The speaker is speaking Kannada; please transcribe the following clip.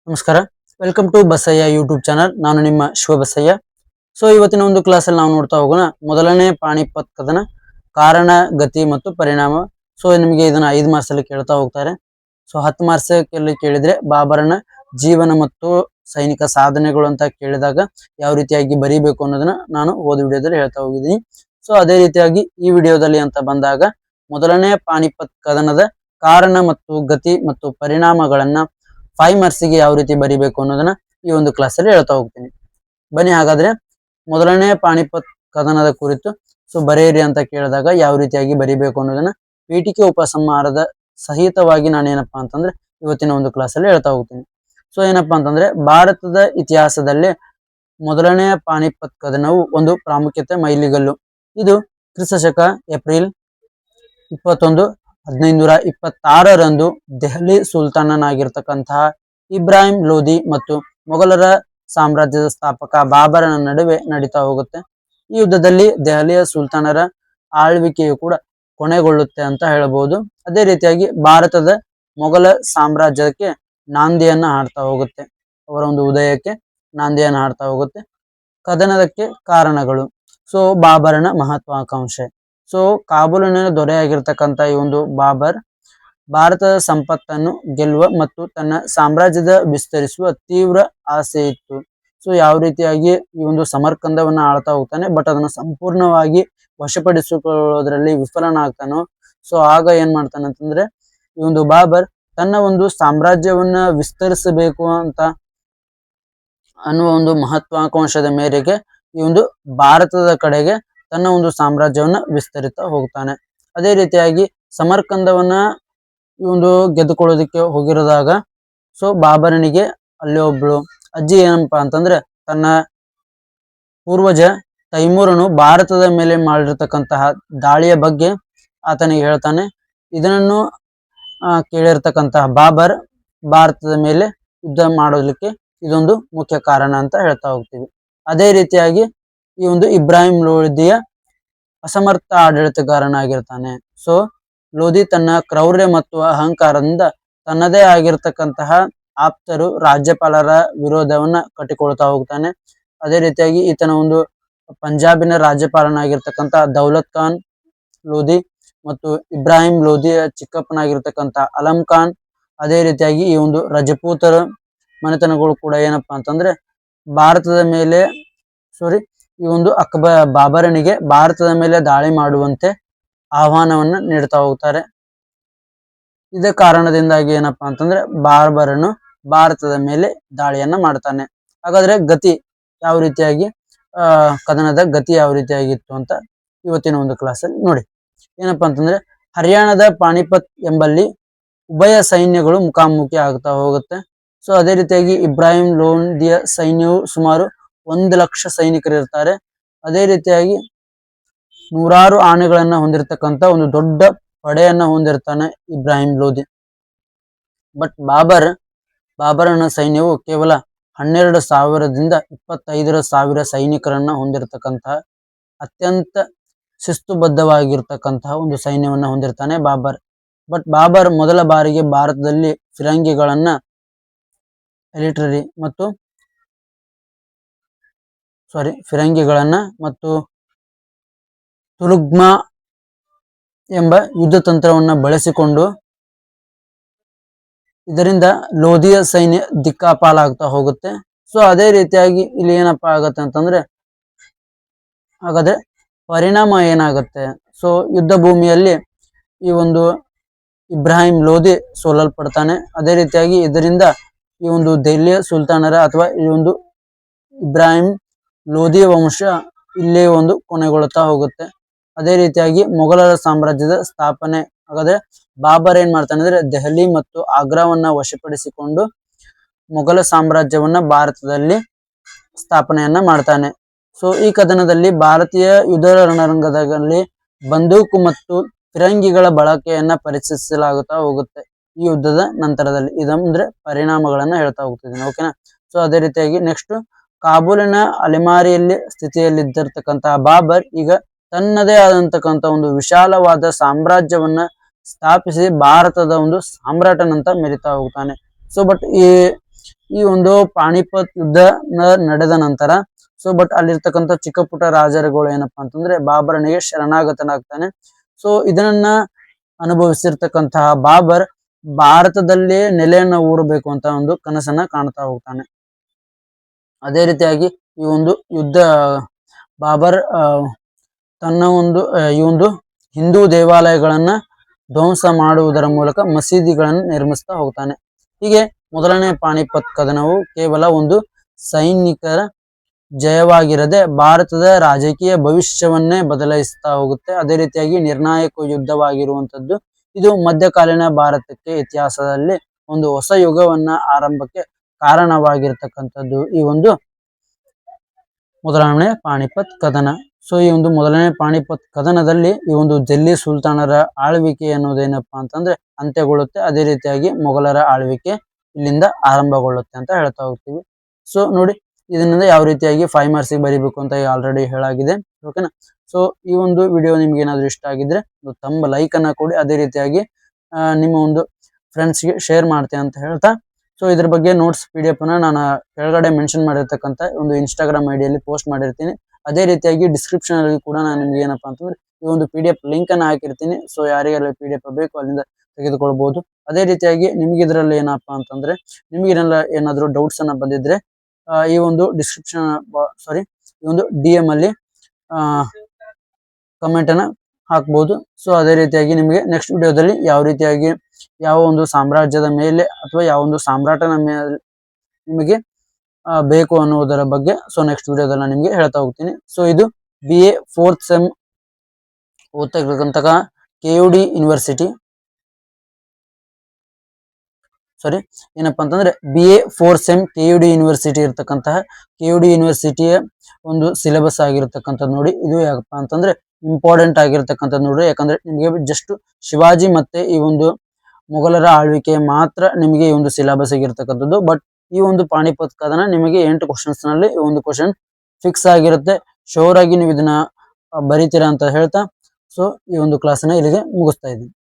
ನಮಸ್ಕಾರ, welcome to Basayya YouTube channel. ನಾನು ನಿಮ್ಮ ಶಿವ ಬಸಯ್ಯ. ಸೊ ಇವತ್ತಿನ ಒಂದು ಕ್ಲಾಸಲ್ಲಿ ನಾವು ನೋಡ್ತಾ ಹೋಗೋಣ ಮೊದಲನೇ ಪಾಣಿಪತ್ ಕದನ, ಕಾರಣ, ಗತಿ ಮತ್ತು ಪರಿಣಾಮ. ಸೊ ನಿಮಗೆ ಇದನ್ನ 5 ಮಾರ್ಕ್ಸ್ ಅಲ್ಲಿ ಕೇಳ್ತಾ ಹೋಗ್ತಾರೆ. ಸೊ 10 ಮಾರ್ಕ್ಸ್ ಕೇಳಿದ್ರೆ ಬಾಬರನ ಜೀವನ ಮತ್ತು ಸೈನಿಕ ಸಾಧನೆಗಳು ಅಂತ ಕೇಳಿದಾಗ ಯಾವ ರೀತಿಯಾಗಿ ಬರೀಬೇಕು ಅನ್ನೋದನ್ನ ನಾನು ಓದ್ ವಿಡಿಯೋದಲ್ಲಿ ಹೇಳ್ತಾ ಹೋಗಿದ್ದೀನಿ. ಸೊ ಅದೇ ರೀತಿಯಾಗಿ ಈ ವಿಡಿಯೋದಲ್ಲಿ ಅಂತ ಬಂದಾಗ ಮೊದಲನೇ ಪಾಣಿಪತ್ ಕದನದ ಕಾರಣ ಮತ್ತು ಗತಿ ಮತ್ತು ಪರಿಣಾಮಗಳನ್ನ 5 ಮಾರ್ಕ್ಸಿಗೆ ಯಾವ ರೀತಿ ಬರಿಬೇಕು ಅನ್ನೋದನ್ನ ಈ ಒಂದು ಕ್ಲಾಸಲ್ಲಿ ಹೇಳ್ತಾ ಹೋಗ್ತೀನಿ. ಬನ್ನಿ ಹಾಗಾದ್ರೆ ಮೊದಲನೇ ಪಾಣಿಪತ್ ಕದನದ ಕುರಿತು ಬರೆಯಿರಿ ಅಂತ ಕೇಳಿದಾಗ ಯಾವ ರೀತಿಯಾಗಿ ಬರಿಬೇಕು ಅನ್ನೋದನ್ನ ಪೀಠಿಕೆ ಉಪಸಂಹಾರದ ಸಹಿತವಾಗಿ ನಾನೇನಪ್ಪಾ ಅಂತಂದ್ರೆ ಇವತ್ತಿನ ಒಂದು ಕ್ಲಾಸಲ್ಲಿ ಹೇಳ್ತಾ ಹೋಗ್ತೀನಿ. ಸೊ ಏನಪ್ಪಾ ಅಂತಂದ್ರೆ ಭಾರತದ ಇತಿಹಾಸದಲ್ಲಿ ಮೊದಲನೇ ಪಾಣಿಪತ್ ಕದನವು ಒಂದು ಪ್ರಾಮುಖ್ಯತೆ ಮೈಲಿಗಲ್ಲು. ಇದು ಕ್ರಿಸ್ತಶಕ ಏಪ್ರಿಲ್ 21, 1526ರಂದು ದೆಹಲಿ ಸುಲ್ತಾನನಾಗಿರ್ತಕ್ಕಂತಹ ಇಬ್ರಾಹಿಂ ಲೋಧಿ ಮತ್ತು ಮೊಘಲರ ಸಾಮ್ರಾಜ್ಯದ ಸ್ಥಾಪಕ ಬಾಬರನ ನಡುವೆ ನಡೀತಾ ಹೋಗುತ್ತೆ. ಈ ಯುದ್ಧದಲ್ಲಿ ದೆಹಲಿಯ ಸುಲ್ತಾನರ ಆಳ್ವಿಕೆಯು ಕೂಡ ಕೊನೆಗೊಳ್ಳುತ್ತೆ ಅಂತ ಹೇಳಬಹುದು. ಅದೇ ರೀತಿಯಾಗಿ ಭಾರತದ ಮೊಘಲ ಸಾಮ್ರಾಜ್ಯಕ್ಕೆ ನಾಂದಿಯನ್ನ ಹಾಡ್ತಾ ಹೋಗುತ್ತೆ, ಅವರ ಒಂದು ಉದಯಕ್ಕೆ ನಾಂದಿಯನ್ನ ಹಾಡ್ತಾ ಹೋಗುತ್ತೆ. ಕದನದಕ್ಕೆ ಕಾರಣಗಳು. ಸೊ ಬಾಬರನ ಮಹತ್ವಾಕಾಂಕ್ಷೆ. ಸೊ ಕಾಬೂಲಿನ ದೊರೆಯಾಗಿರ್ತಕ್ಕಂಥ ಈ ಒಂದು ಬಾಬರ್ ಭಾರತದ ಸಂಪತ್ತನ್ನು ಗೆಲ್ಲುವ ಮತ್ತು ತನ್ನ ಸಾಮ್ರಾಜ್ಯದ ವಿಸ್ತರಿಸುವ ತೀವ್ರ ಆಸೆ ಇತ್ತು. ಸೊ ಯಾವ ರೀತಿಯಾಗಿ ಈ ಒಂದು ಸಮರ್ಕಂದವನ್ನ ಆಳ್ತಾ ಹೋಗ್ತಾನೆ, ಬಟ್ ಅದನ್ನು ಸಂಪೂರ್ಣವಾಗಿ ವಶಪಡಿಸಿಕೊಳ್ಳೋದ್ರಲ್ಲಿ ವಿಫಲನಾಗ್ತಾನೋ. ಸೊ ಆಗ ಏನ್ ಮಾಡ್ತಾನೆ ಅಂತಂದ್ರೆ ಈ ಒಂದು ಬಾಬರ್ ತನ್ನ ಒಂದು ಸಾಮ್ರಾಜ್ಯವನ್ನ ವಿಸ್ತರಿಸಬೇಕು ಅಂತ ಅನ್ನುವ ಒಂದು ಮಹತ್ವಾಕಾಂಕ್ಷದ ಮೇರೆಗೆ ಈ ಒಂದು ಭಾರತದ ಕಡೆಗೆ ತನ್ನ ಒಂದು ಸಾಮ್ರಾಜ್ಯವನ್ನ ವಿಸ್ತರಿತ ಹೋಗ್ತಾನೆ. ಅದೇ ರೀತಿಯಾಗಿ ಸಮರ್ಕಂದವನ್ನ ಈ ಒಂದು ಗೆದ್ದುಕೊಳ್ಳೋದಕ್ಕೆ ಹೋಗಿರೋದಾಗ ಸೊ ಬಾಬರನಿಗೆ ಅಲ್ಲಿ ಒಬ್ಳು ಅಜ್ಜಿ ಏನಪ್ಪಾ ಅಂತಂದ್ರೆ ತನ್ನ ಪೂರ್ವಜ ತೈಮೂರನು ಭಾರತದ ಮೇಲೆ ಮಾಡಿರ್ತಕ್ಕಂತಹ ದಾಳಿಯ ಬಗ್ಗೆ ಆತನಿಗೆ ಹೇಳ್ತಾನೆ. ಇದನ್ನು ಕೇಳಿರ್ತಕ್ಕಂತಹ ಬಾಬರ್ ಭಾರತದ ಮೇಲೆ ಯುದ್ಧ ಮಾಡೋದಕ್ಕೆ ಇದೊಂದು ಮುಖ್ಯ ಕಾರಣ ಅಂತ ಹೇಳ್ತಾ ಹೋಗ್ತೀವಿ. ಅದೇ ರೀತಿಯಾಗಿ ಈ ಒಂದು ಇಬ್ರಾಹಿಂ ಲೋಧಿಯ ಅಸಮರ್ಥ ಆಡಳಿತಗಾರನಾಗಿರ್ತಾನೆ. ಸೊ ಲೋಧಿ ತನ್ನ ಕ್ರೌರ್ಯ ಮತ್ತು ಅಹಂಕಾರದಿಂದ ತನ್ನದೇ ಆಗಿರ್ತಕ್ಕಂತಹ ಆಪ್ತರು ರಾಜ್ಯಪಾಲರ ವಿರೋಧವನ್ನ ಕಟ್ಟಿಕೊಳ್ತಾ ಹೋಗ್ತಾನೆ. ಅದೇ ರೀತಿಯಾಗಿ ಈತನ ಒಂದು ಪಂಜಾಬಿನ ರಾಜ್ಯಪಾಲನಾಗಿರ್ತಕ್ಕಂಥ ದೌಲತ್ ಖಾನ್ ಲೋಧಿ ಮತ್ತು ಇಬ್ರಾಹಿಂ ಲೋಧಿಯ ಚಿಕ್ಕಪ್ಪನಾಗಿರ್ತಕ್ಕಂಥ ಅಲಂ ಖಾನ್, ಅದೇ ರೀತಿಯಾಗಿ ಈ ಒಂದು ರಜಪೂತರ ಮನೆತನಗಳು ಕೂಡ ಏನಪ್ಪಾ ಅಂತಂದ್ರೆ ಭಾರತದ ಮೇಲೆ ಈ ಒಂದು ಬಾಬರನಿಗೆ ಭಾರತದ ಮೇಲೆ ದಾಳಿ ಮಾಡುವಂತೆ ಆಹ್ವಾನವನ್ನ ನೀಡ್ತಾ ಹೋಗ್ತಾರೆ. ಇದೇ ಕಾರಣದಿಂದಾಗಿ ಏನಪ್ಪಾ ಅಂತಂದ್ರೆ ಬಾಬರನು ಭಾರತದ ಮೇಲೆ ದಾಳಿಯನ್ನ ಮಾಡ್ತಾನೆ. ಹಾಗಾದ್ರೆ ಗತಿ ಯಾವ ರೀತಿಯಾಗಿ ಕದನದ ಗತಿ ಯಾವ ರೀತಿಯಾಗಿತ್ತು ಅಂತ ಇವತ್ತಿನ ಒಂದು ಕ್ಲಾಸಲ್ಲಿ ನೋಡಿ. ಏನಪ್ಪಾ ಅಂತಂದ್ರೆ ಹರಿಯಾಣದ ಪಾಣಿಪತ್ ಎಂಬಲ್ಲಿ ಉಭಯ ಸೈನ್ಯಗಳು ಮುಖಾಮುಖಿ ಆಗ್ತಾ ಹೋಗುತ್ತೆ. ಸೊ ಅದೇ ರೀತಿಯಾಗಿ ಇಬ್ರಾಹಿಂ ಲೋಧಿಯ ಸೈನ್ಯವು ಸುಮಾರು 1 ಲಕ್ಷ ಸೈನಿಕರು ಇರ್ತಾರೆ. ಅದೇ ರೀತಿಯಾಗಿ 100 ಆನೆಗಳನ್ನ ಹೊಂದಿರತಕ್ಕಂತ ಒಂದು ದೊಡ್ಡ ಪಡೆಯನ್ನ ಹೊಂದಿರ್ತಾನೆ ಇಬ್ರಾಹಿಂ ಲೋಧಿ. ಬಟ್ ಬಾಬರನ ಸೈನ್ಯವು ಕೇವಲ 12,000ದಿಂದ 25,000 ಸೈನಿಕರನ್ನ ಹೊಂದಿರತಕ್ಕಂತಹ ಅತ್ಯಂತ ಶಿಸ್ತುಬದ್ಧವಾಗಿರ್ತಕ್ಕಂತಹ ಒಂದು ಸೈನ್ಯವನ್ನ ಹೊಂದಿರ್ತಾನೆ ಬಾಬರ್. ಬಟ್ ಬಾಬರ್ ಮೊದಲ ಬಾರಿಗೆ ಭಾರತದಲ್ಲಿ ಫಿರಂಗಿಗಳನ್ನ ಮತ್ತು ತುಲುಗ್ಮಾ ಎಂಬ ಯುದ್ಧ ತಂತ್ರವನ್ನ ಬಳಸಿಕೊಂಡು ಇದರಿಂದ ಲೋಧಿಯ ಸೈನ್ಯ ದಿಕ್ಕಾಪಾಲಾಗ್ತಾ ಹೋಗುತ್ತೆ. ಸೊ ಅದೇ ರೀತಿಯಾಗಿ ಇಲ್ಲಿ ಏನಪ್ಪಾ ಆಗತ್ತೆ ಅಂತಂದ್ರೆ ಹಾಗಾದ್ರೆ ಪರಿಣಾಮ ಏನಾಗುತ್ತೆ. ಸೊ ಯುದ್ಧ ಭೂಮಿಯಲ್ಲಿ ಈ ಒಂದು ಇಬ್ರಾಹಿಂ ಲೋಧಿ ಸೋಲಲ್ಪಡ್ತಾನೆ. ಅದೇ ರೀತಿಯಾಗಿ ಇದರಿಂದ ಈ ಒಂದು ದೆಹಲಿಯ ಸುಲ್ತಾನರ ಅಥವಾ ಈ ಒಂದು ಇಬ್ರಾಹಿಂ ಲೋಧಿ ವಂಶ ಇಲ್ಲೇ ಒಂದು ಕೊನೆಗೊಳ್ಳುತ್ತಾ ಹೋಗುತ್ತೆ. ಅದೇ ರೀತಿಯಾಗಿ ಮೊಘಲರ ಸಾಮ್ರಾಜ್ಯದ ಸ್ಥಾಪನೆ. ಹಾಗಾದ್ರೆ ಬಾಬರ್ ಏನ್ ಮಾಡ್ತಾನೆ ಅಂದ್ರೆ ದೆಹಲಿ ಮತ್ತು ಆಗ್ರಾವನ್ನ ವಶಪಡಿಸಿಕೊಂಡು ಮೊಘಲ ಸಾಮ್ರಾಜ್ಯವನ್ನ ಭಾರತದಲ್ಲಿ ಸ್ಥಾಪನೆಯನ್ನ ಮಾಡ್ತಾನೆ. ಸೊ ಈ ಕದನದಲ್ಲಿ ಭಾರತೀಯ ಯುದ್ಧ ರಣರಂಗದಲ್ಲಿ ಬಂದೂಕು ಮತ್ತು ಫಿರಂಗಿಗಳ ಬಳಕೆಯನ್ನ ಪರಿಚಯಿಸಲಾಗುತ್ತಾ ಹೋಗುತ್ತೆ ಈ ಯುದ್ಧದ ನಂತರದಲ್ಲಿ. ಇದಂದ್ರೆ ಪರಿಣಾಮಗಳನ್ನ ಹೇಳ್ತಾ ಹೋಗ್ತಿದ್ದೀನಿ, ಓಕೆನಾ. ಸೊ ಅದೇ ರೀತಿಯಾಗಿ ನೆಕ್ಸ್ಟ್ ಕಾಬೂಲಿನ ಅಲೆಮಾರಿಯಲ್ಲಿ ಸ್ಥಿತಿಯಲ್ಲಿದ್ದಿರ್ತಕ್ಕಂತಹ ಬಾಬರ್ ಈಗ ತನ್ನದೇ ಆದಂತಕ್ಕಂಥ ಒಂದು ವಿಶಾಲವಾದ ಸಾಮ್ರಾಜ್ಯವನ್ನ ಸ್ಥಾಪಿಸಿ ಭಾರತದ ಒಂದು ಸಾಮ್ರಾಟನಂತ ಮೆರಿತಾ ಹೋಗ್ತಾನೆ. ಸೊ ಬಟ್ ಈ ಈ ಒಂದು ಪಾಣಿಪತ್ ಯುದ್ಧ ನಡೆದ ನಂತರ ಸೊ ಬಟ್ ಅಲ್ಲಿರ್ತಕ್ಕಂಥ ಚಿಕ್ಕ ಪುಟ್ಟ ರಾಜರುಗಳು ಏನಪ್ಪಾ ಅಂತಂದ್ರೆ ಬಾಬರನಿಗೆ ಶರಣಾಗತನಾಗ್ತಾನೆ. ಸೊ ಇದನ್ನ ಅನುಭವಿಸಿರ್ತಕ್ಕಂತಹ ಬಾಬರ್ ಭಾರತದಲ್ಲೇ ನೆಲೆಯನ್ನ ಊರಬೇಕು ಅಂತ ಒಂದು ಕನಸನ್ನ ಕಾಣ್ತಾ ಹೋಗ್ತಾನೆ. ಅದೇ ರೀತಿಯಾಗಿ ಈ ಒಂದು ಯುದ್ಧ ಬಾಬರ್ ತನ್ನ ಈ ಒಂದು ಹಿಂದೂ ದೇವಾಲಯಗಳನ್ನ ಧ್ವಂಸ ಮಾಡುವುದರ ಮೂಲಕ ಮಸೀದಿಗಳನ್ನು ನಿರ್ಮಿಸ್ತಾ ಹೋಗ್ತಾನೆ. ಹೀಗೆ ಮೊದಲನೇ ಪಾಣಿಪತ್ ಕದನವು ಕೇವಲ ಒಂದು ಸೈನಿಕರ ಜಯವಾಗಿರದೆ ಭಾರತದ ರಾಜಕೀಯ ಭವಿಷ್ಯವನ್ನೇ ಬದಲಾಯಿಸ್ತಾ ಹೋಗುತ್ತೆ. ಅದೇ ರೀತಿಯಾಗಿ ನಿರ್ಣಾಯಕ ಯುದ್ಧವಾಗಿರುವಂತದ್ದು ಇದು ಮಧ್ಯಕಾಲೀನ ಭಾರತಕ್ಕೆ ಇತಿಹಾಸದಲ್ಲಿ ಒಂದು ಹೊಸ ಯುಗವನ್ನ ಆರಂಭಕ್ಕೆ ಕಾರಣವಾಗಿರ್ತಕ್ಕಂಥದ್ದು ಈ ಒಂದು ಮೊದಲನೇ ಪಾಣಿಪತ್ ಕದನ. ಸೊ ಈ ಒಂದು ಮೊದಲನೇ ಪಾಣಿಪತ್ ಕದನದಲ್ಲಿ ಈ ಒಂದು ದಿಲ್ಲಿ ಸುಲ್ತಾನರ ಆಳ್ವಿಕೆ ಅನ್ನೋದೇನಪ್ಪಾ ಅಂತಂದ್ರೆ ಅಂತ್ಯಗೊಳ್ಳುತ್ತೆ. ಅದೇ ರೀತಿಯಾಗಿ ಮೊಘಲರ ಆಳ್ವಿಕೆ ಇಲ್ಲಿಂದ ಆರಂಭಗೊಳ್ಳುತ್ತೆ ಅಂತ ಹೇಳ್ತಾ ಹೋಗ್ತೀವಿ. ಸೊ ನೋಡಿ ಇದರಿಂದ ಯಾವ ರೀತಿಯಾಗಿ 5 ಮಾರ್ಕ್ಸ್ ಬರೀಬೇಕು ಅಂತ ಆಲ್ರೆಡಿ ಹೇಳಾಗಿದೆ. ಓಕೆನಾ. ಸೊ ಈ ಒಂದು ವಿಡಿಯೋ ನಿಮ್ಗೆ ಏನಾದ್ರು ಇಷ್ಟ ಆಗಿದ್ರೆ ತಮ್ಮ ಲೈಕ್ ಅನ್ನ ಕೊಡಿ. ಅದೇ ರೀತಿಯಾಗಿ ನಿಮ್ಮ ಒಂದು ಫ್ರೆಂಡ್ಸ್ಗೆ ಶೇರ್ ಮಾಡ್ತೀನಿ ಅಂತ ಹೇಳ್ತಾ, ಸೊ ಇದ್ರ ಬಗ್ಗೆ ನೋಟ್ಸ್ PDF ಅನ್ನ ನಾನು ಕೆಳಗಡೆ ಮೆನ್ಷನ್ ಮಾಡಿರ್ತಕ್ಕಂಥ ಒಂದು ಇನ್ಸ್ಟಾಗ್ರಾಮ್ ಐಡಿಯಲ್ಲಿ ಪೋಸ್ಟ್ ಮಾಡಿರ್ತೀನಿ. ಅದೇ ರೀತಿಯಾಗಿ ಡಿಸ್ಕ್ರಿಪ್ಷನ್ ಅಲ್ಲಿ ಕೂಡ ನಾನು ನಿಮ್ಗೆ ಏನಪ್ಪಾ ಅಂತಂದ್ರೆ ಈ ಒಂದು PDF ಲಿಂಕ್ ಅನ್ನ ಹಾಕಿರ್ತೀನಿ. ಸೊ ಯಾರಿಗೆಲ್ಲ PDF ಬೇಕು ಅಲ್ಲಿಂದ ತೆಗೆದುಕೊಳ್ಬಹುದು. ಅದೇ ರೀತಿಯಾಗಿ ನಿಮ್ಗೆ ಇದರಲ್ಲಿ ಏನಪ್ಪಾ ಅಂತಂದ್ರೆ ನಿಮ್ಗೆ ಏನಾದ್ರು ಡೌಟ್ಸ್ ಅನ್ನ ಬಂದಿದ್ರೆ ಈ ಒಂದು ಈ ಒಂದು DM ಅಲ್ಲಿ ಕಮೆಂಟ್ ಅನ್ನ ಹಾಕ್ಬಹುದು. ಸೊ ಅದೇ ರೀತಿಯಾಗಿ ನಿಮಗೆ ನೆಕ್ಸ್ಟ್ ವಿಡಿಯೋದಲ್ಲಿ ಯಾವ ರೀತಿಯಾಗಿ ಯಾವ ಒಂದು ಸಾಮ್ರಾಜ್ಯದ ಮೇಲೆ ಅಥವಾ ಯಾವ ಒಂದು ಸಾಮ್ರಾಟನ ಮೇಲೆ ನಿಮಗೆ ಬೇಕು ಅನ್ನುವುದರ ಬಗ್ಗೆ ಸೊ ನೆಕ್ಸ್ಟ್ ವಿಡಿಯೋದಲ್ಲಿ ನಾನು ನಿಮಗೆ ಹೇಳ್ತಾ ಹೋಗ್ತೀನಿ. ಸೊ ಇದು BA 4th ಸೆಮ್ ಓದ್ತಾ ಇರ್ತಕ್ಕಂತಹ KUD ಯೂನಿವರ್ಸಿಟಿ ಏನಪ್ಪಾ ಅಂತಂದ್ರೆ BA 4th sem KUD university ಇರ್ತಕ್ಕಂತಹ KUD ಯೂನಿವರ್ಸಿಟಿಯ ಒಂದು ಸಿಲೆಬಸ್ ಆಗಿರ್ತಕ್ಕಂಥದ್ದು ನೋಡಿ. ಇದು ಯಾಕಪ್ಪ ಅಂತಂದ್ರೆ ಇಂಪಾರ್ಟೆಂಟ್ ಆಗಿರ್ತಕ್ಕಂಥದ್ದು ನೋಡ್ರಿ. ಯಾಕಂದ್ರೆ ನಿಮಗೆ ಜಸ್ಟ್ ಶಿವಾಜಿ ಮತ್ತೆ ಈ ಒಂದು ಮೊಘಲರ ಆಳ್ವಿಕೆ ಮಾತ್ರ ನಿಮಗೆ ಈ ಒಂದು ಸಿಲೆಬಸ್ ಆಗಿರ್ತಕ್ಕಂಥದ್ದು. ಬಟ್ ಈ ಒಂದು ಪಾಣಿಪತ್ ಕದನ ನಿಮಗೆ 8 ಕ್ವಶನ್ಸ್ ನಲ್ಲಿ ಈ ಒಂದು ಕ್ವಶನ್ ಫಿಕ್ಸ್ ಆಗಿರುತ್ತೆ. ಶೋರ್ ಆಗಿ ನೀವು ಇದನ್ನ ಬರೀತೀರಾ ಅಂತ ಹೇಳ್ತಾ ಸೊ ಈ ಒಂದು ಕ್ಲಾಸ್ ಅನ್ನ ಇಲ್ಲಿಗೆ ಮುಗಿಸ್ತಾ ಇದ್ದೀನಿ.